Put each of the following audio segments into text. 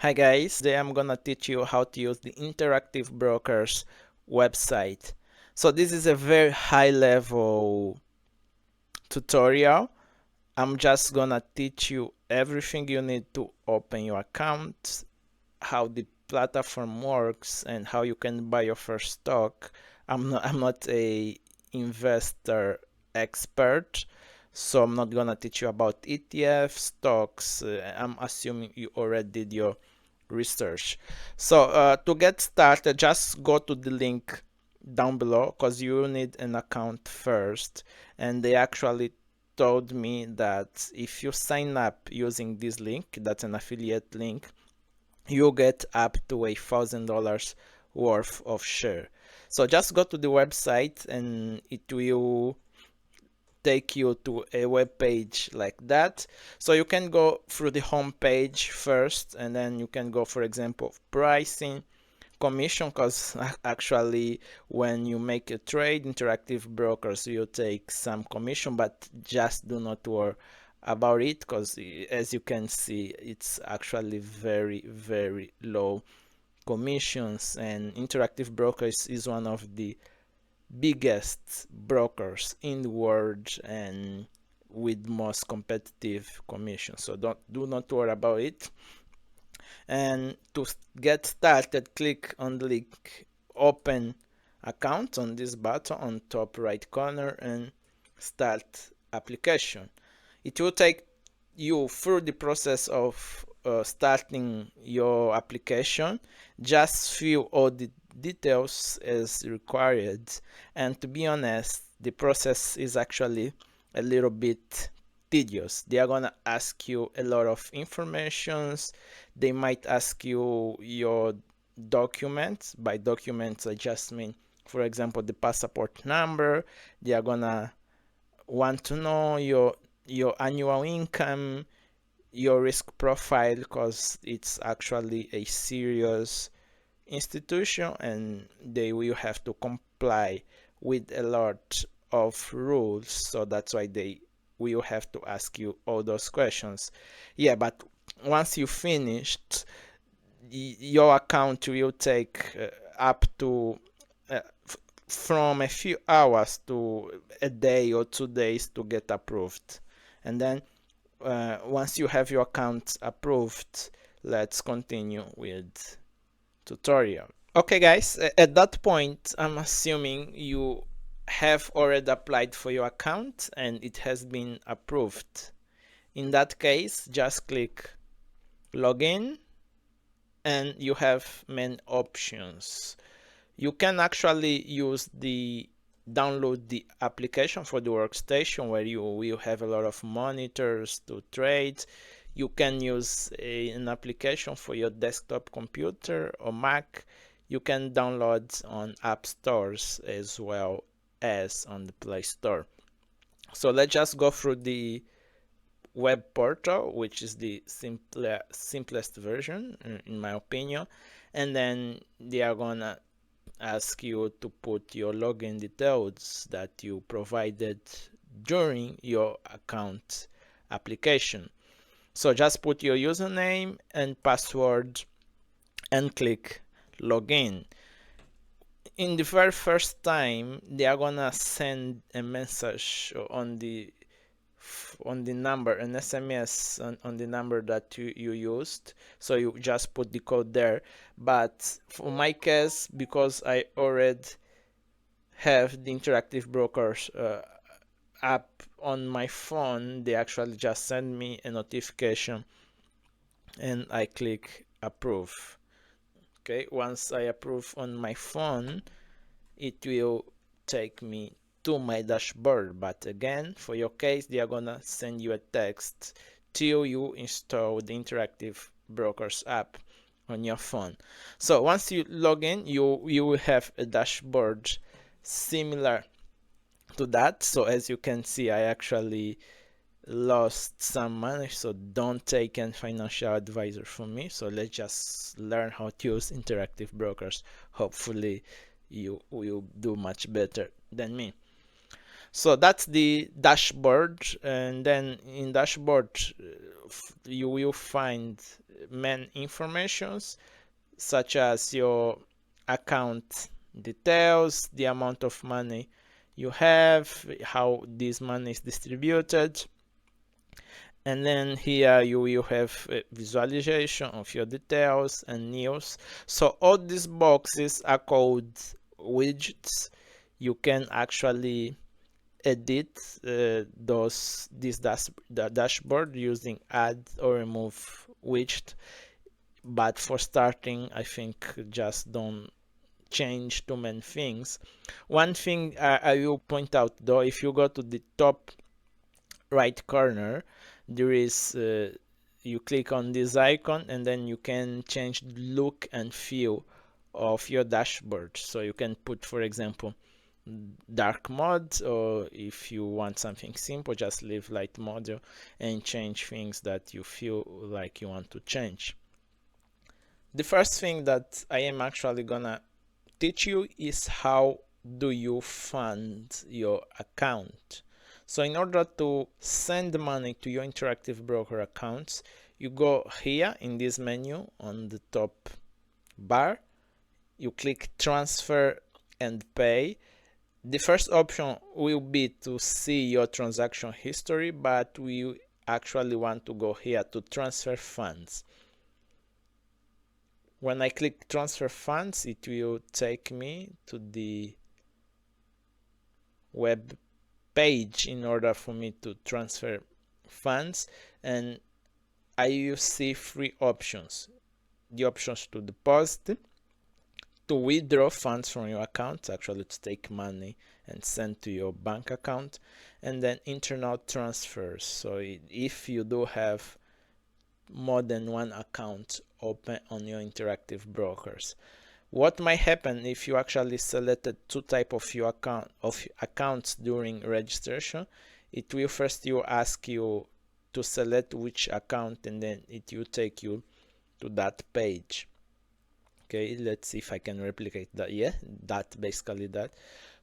Hi guys, today I'm gonna teach you how to use the Interactive Brokers website. So this is a very high level tutorial. I'm just gonna teach you everything you need to open your account, how the platform works, and how you can buy your first stock. I'm not a investor expert, so I'm not gonna teach you about ETF stocks. I'm assuming you already did your research. So to get started, just go to the link down below because you will need an account first. And they actually told me that if you sign up using this link, that's an affiliate link, you get up to $1,000 worth of share. So just go to the website and it will take you to a web page like that. So you can go through the home page first, and then you can go, for example, pricing, commission, because actually when you make a trade, Interactive Brokers will take some commission, but just do not worry about it because as you can see, it's actually very low commissions, and Interactive Brokers is one of the biggest brokers in the world and with most competitive commissions. So do not worry about it. And to get started, click on the link open account on this button on top right corner and start application. It will take you through the process of starting your application. Just fill all the details as required, and to be honest, the process is actually a little bit tedious. They are gonna ask you a lot of informations. They might ask you your documents. By documents I just mean, for example, the passport number. They are gonna want to know your annual income, your risk profile, because it's actually a serious institution and they will have to comply with a lot of rules. So that's why they will have to ask you all those questions. Yeah, but once you finished, your account will take up to from a few hours to a day or 2 days to get approved. And then once you have your account approved, let's continue with tutorial. Okay guys, at that point I'm assuming you have already applied for your account and it has been approved. In that case, just click login and you have many options. You can actually use the download the application for the workstation where you will have a lot of monitors to trade. You can use an application for your desktop computer or Mac. You can download on app stores as well as on the Play Store. So let's just go through the web portal, which is the simplest version in my opinion, and then they are gonna ask you to put your login details that you provided during your account application. So just put your username and password and click login. In the very first time, they are gonna send a message on the number, an SMS on the number that you used. So you just put the code there. But for my case, because I already have the Interactive Brokers app on my phone, they actually just send me a notification and I click approve. Okay, once I approve on my phone, it will take me to my dashboard. But again, for your case, they are gonna send you a text till you install the Interactive Brokers app on your phone. So once you log in, you will have a dashboard similar to that. So as you can see, I actually lost some money, so don't take a financial advisor from me. So let's just learn how to use Interactive Brokers. Hopefully you will do much better than me. So that's the dashboard, and then in dashboard you will find main informations such as your account details, the amount of money you have, how this money is distributed, and then here you will have a visualization of your details and news. So all these boxes are called widgets. You can actually edit the dashboard using add or remove widget, but for starting I think just don't change too many things. One thing I will point out though, if you go to the top right corner, there is you click on this icon and then you can change the look and feel of your dashboard. So you can put, for example, dark mode, or if you want something simple, just leave light mode and change things that you feel like you want to change. The first thing that I am actually gonna teach you is how do you fund your account. So in order to send money to your interactive broker accounts, you go here in this menu on the top bar, you click transfer and pay. The first option will be to see your transaction history, but we actually want to go here to transfer funds. When I click transfer funds, it will take me to the web page in order for me to transfer funds, and I will see three options: the options to deposit, to withdraw funds from your account, actually to take money and send to your bank account, and then internal transfers. So if you do have more than one account open on your interactive brokers, what might happen if you actually selected two type of your accounts during registration, it will first you ask you to select which account, and then it will take you to that page. Okay, let's see if I can replicate that. Yeah, that basically that.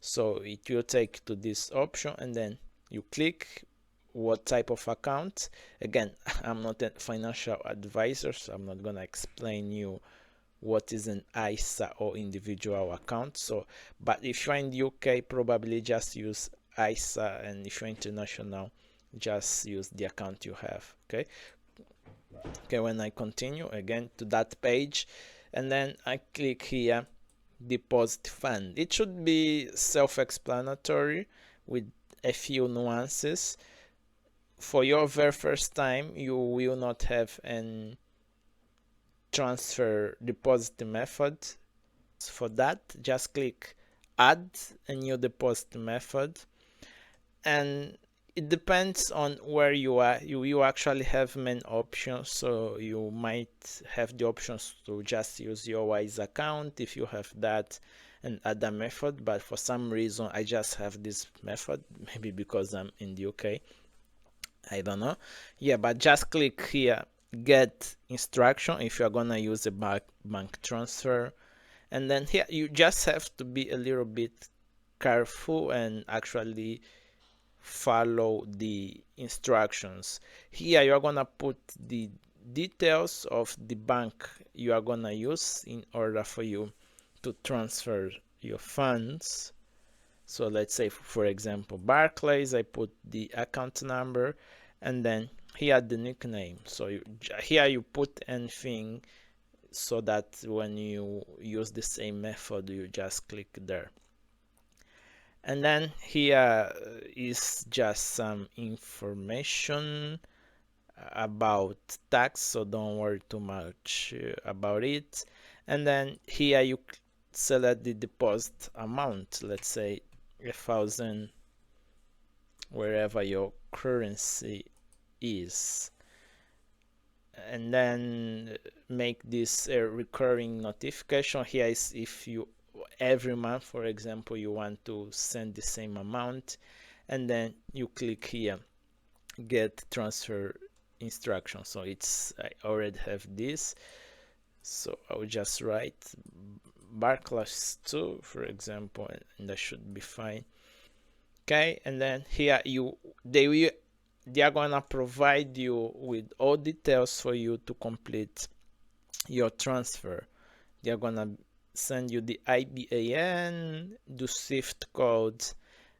So it will take to this option, and then you click what type of account. Again, I'm not a financial advisor, so I'm not gonna explain you what is an ISA or individual account. So, but if you're in the UK, probably just use ISA, and if you're international, just use the account you have. Okay, when I continue again to that page, and then I click here deposit fund, it should be self-explanatory with a few nuances. For your very first time, you will not have an transfer deposit method. For that, just click add a new deposit method, and it depends on where you are. You actually have many options, so you might have the options to just use your Wise account if you have that, and add a method, but for some reason I just have this method, maybe because I'm in the UK, I don't know. Yeah, but just click here get instruction if you're gonna use a bank transfer, and then here you just have to be a little bit careful and actually follow the instructions. Here you're gonna put the details of the bank you are gonna use in order for you to transfer your funds. So let's say, for example, Barclays, I put the account number, and then here the nickname. So here you put anything, so that when you use the same method, you just click there. And then here is just some information about tax, so don't worry too much about it. And then here you select the deposit amount, let's say 1,000, wherever your currency is, and then make this a recurring notification. Here is if you every month, for example, you want to send the same amount, and then you click here get transfer instruction. So it's I already have this, so I will just write Barclays 2, for example, and that should be fine. Okay, and then here they are gonna provide you with all details for you to complete your transfer. They are gonna send you the IBAN, the SWIFT codes,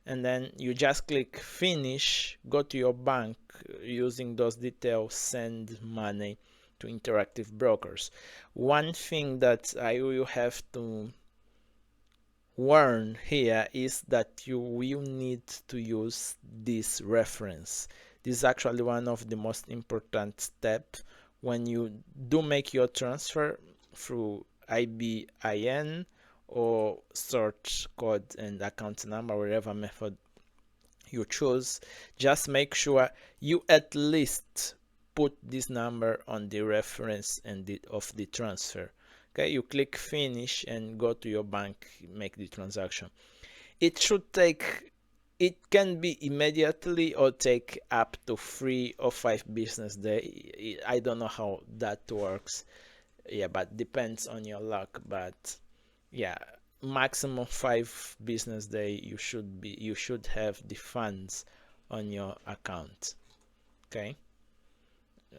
and then you just click finish, go to your bank using those details, send money to Interactive Brokers. One thing that I will have to warn here is that you will need to use this reference. This is actually one of the most important steps when you do make your transfer through IBIN or sort code and account number, whatever method you choose. Just make sure you at least put this number on the reference and of the transfer. Okay, you click finish and go to your bank, make the transaction. It should take, it can be immediately or take up to 3 or 5 business days. I don't know how that works. Yeah, but depends on your luck. But yeah, maximum 5 business days you should have the funds on your account. Okay,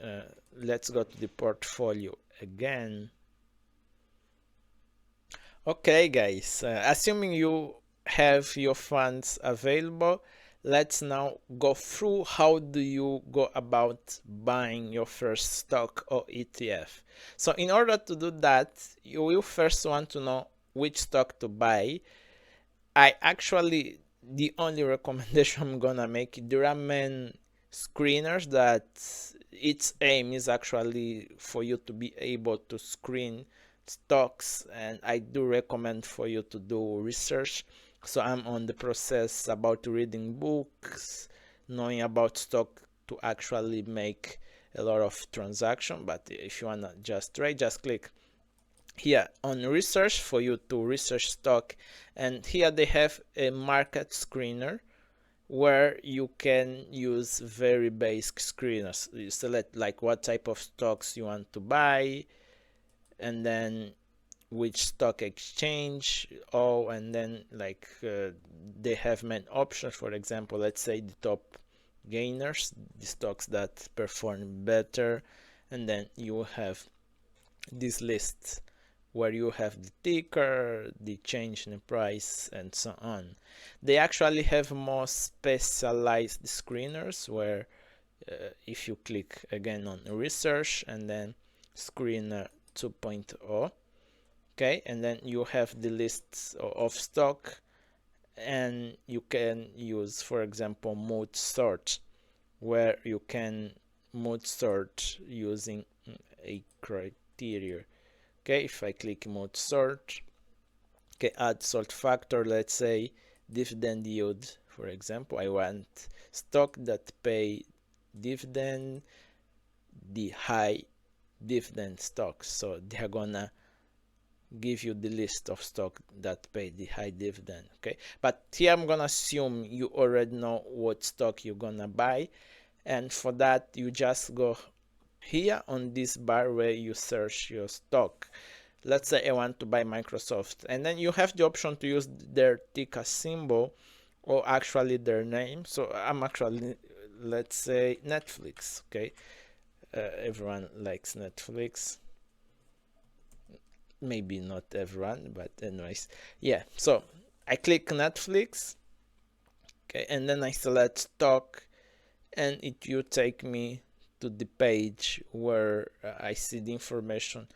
uh, let's go to the portfolio again. Okay, guys, assuming you have your funds available, let's now go through how do you go about buying your first stock or ETF. So in order to do that, you will first want to know which stock to buy. The only recommendation I'm gonna make, there are many screeners that its aim is actually for you to be able to screen stocks, and I do recommend for you to do research. So I'm on the process about reading books, knowing about stock to actually make a lot of transaction. But if you wanna just trade, just click here on research for you to research stock, and here they have a market screener where you can use very basic screeners. You select like what type of stocks you want to buy, and then which stock exchange. Oh, and then like they have many options. For example, let's say the top gainers, the stocks that perform better, and then you have this list where you have the ticker, the change in price, and so on. They actually have more specialized screeners where if you click again on research and then screener 2.0, okay, and then you have the lists of stock, and you can use, for example, mode sort, where you can mode sort using a criteria. Okay, if I click mode sort, okay, add sort factor, let's say dividend yield. For example, I want stock that pay dividend, the high dividend stocks. So they're gonna give you the list of stock that pay the high dividend. Okay, but here I'm gonna assume you already know what stock you're gonna buy, and for that you just go here on this bar where you search your stock. Let's say I want to buy Microsoft, and then you have the option to use their ticker symbol or actually their name. So I'm actually, let's say, Netflix. Okay, everyone likes Netflix, maybe not everyone, but anyways, yeah. So I click Netflix, okay, and then I select stock, and it will take me to the page where I see the information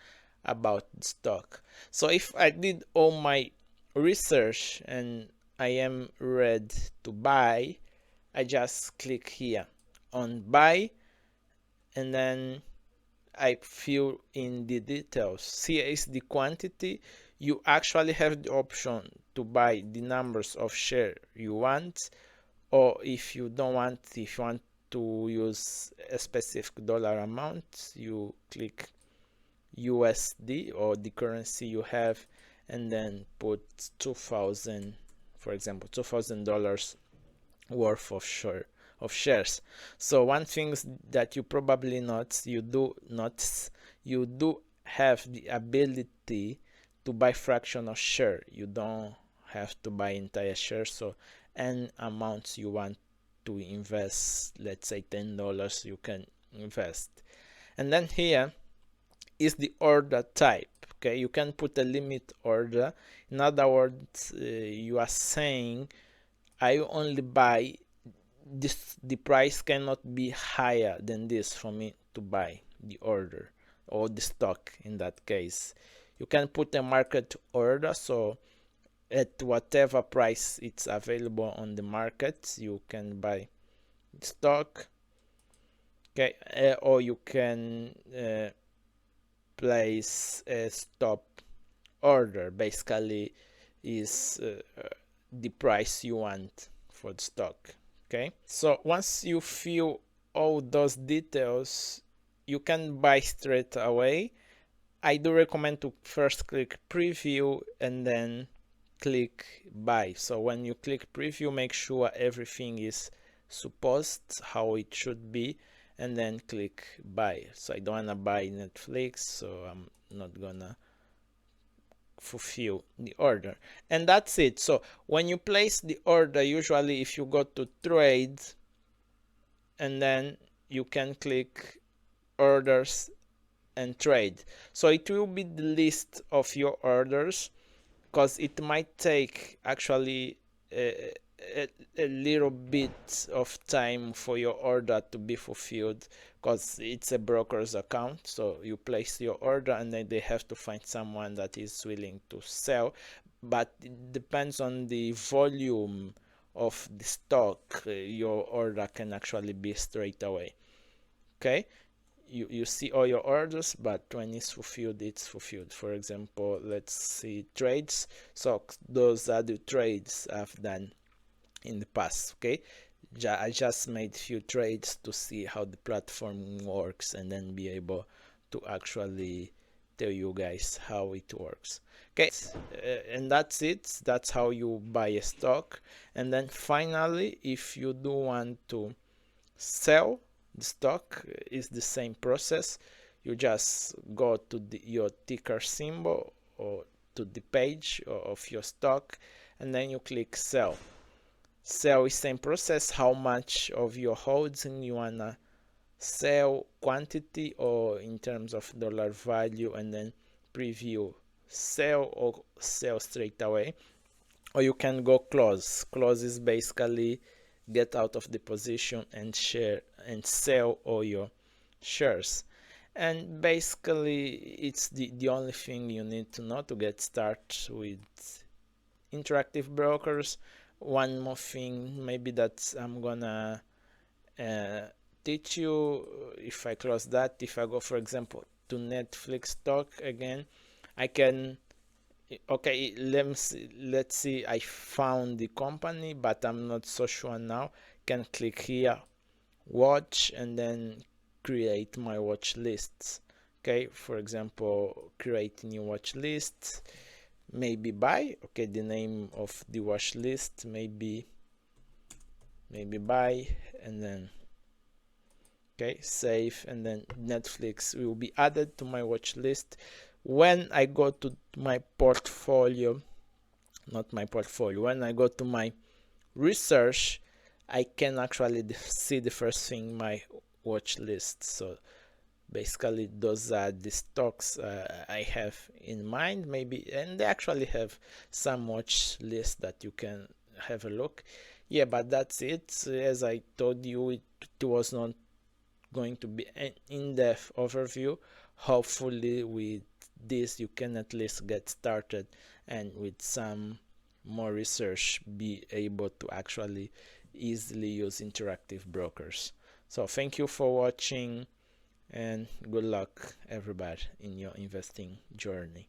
about the stock. So if I did all my research and I am ready to buy, I just click here on buy, and then I fill in the details. Here is the quantity. You actually have the option to buy the numbers of share you want, or if you don't want, if you want to use a specific dollar amount, you click USD or the currency you have, and then put 2,000, for example, $2,000 worth of shares. So one thing that you probably notice, you do have the ability to buy fractional share. You don't have to buy entire shares. So and amounts you want to invest. Let's say $10 you can invest. And then here is the order type. Okay, you can put a limit order. In other words, you are saying I only buy this, the price cannot be higher than this for me to buy the order or the stock. In that case, you can put a market order, so at whatever price it's available on the market you can buy stock. Okay, or you can place a stop order. Basically is the price you want for the stock. Okay, so once you fill all those details, you can buy straight away. I do recommend to first click preview and then click buy. So when you click preview, make sure everything is supposed how it should be, and then click buy. So I don't wanna buy Netflix, so I'm not gonna fulfill the order, and that's it. So when you place the order, usually if you go to trade and then you can click orders and trade, so it will be the list of your orders, because it might take actually a little bit of time for your order to be fulfilled, because it's a broker's account. So you place your order and then they have to find someone that is willing to sell, but it depends on the volume of the stock. Your order can actually be straight away. Okay, you see all your orders, but when it's fulfilled, it's fulfilled. For example, let's see trades. So those are the trades I've done in the past. Okay, I just made few trades to see how the platform works and then be able to actually tell you guys how it works. Okay, and that's it. That's how you buy a stock. And then finally, if you do want to sell the stock, is the same process. You just go to your ticker symbol or to the page of your stock, and then you click sell. Sell is same process, how much of your holding you wanna sell, quantity or in terms of dollar value, and then preview sell or sell straight away. Or you can go close. Close is basically get out of the position and share and sell all your shares. And basically it's the only thing you need to know to get started with interactive brokers. One more thing maybe that I'm gonna teach you, if I close that, if I go for example to Netflix stock again, I can, okay, let's see, I found the company but I'm not so sure now. Can click here watch and then create my watch lists. Okay, for example, create new watch list, maybe buy. Okay, the name of the watch list maybe buy, and then okay, save, and then Netflix will be added to my watch list. When I go to my portfolio, not my portfolio, when I go to my research, I can actually see the first thing, my watch list. So basically those are the stocks I have in mind, maybe, and they actually have some watch list that you can have a look. Yeah, but that's it. As I told you, it was not going to be an in-depth overview. Hopefully with this you can at least get started, and with some more research be able to actually easily use interactive brokers. So thank you for watching, and good luck everybody in your investing journey.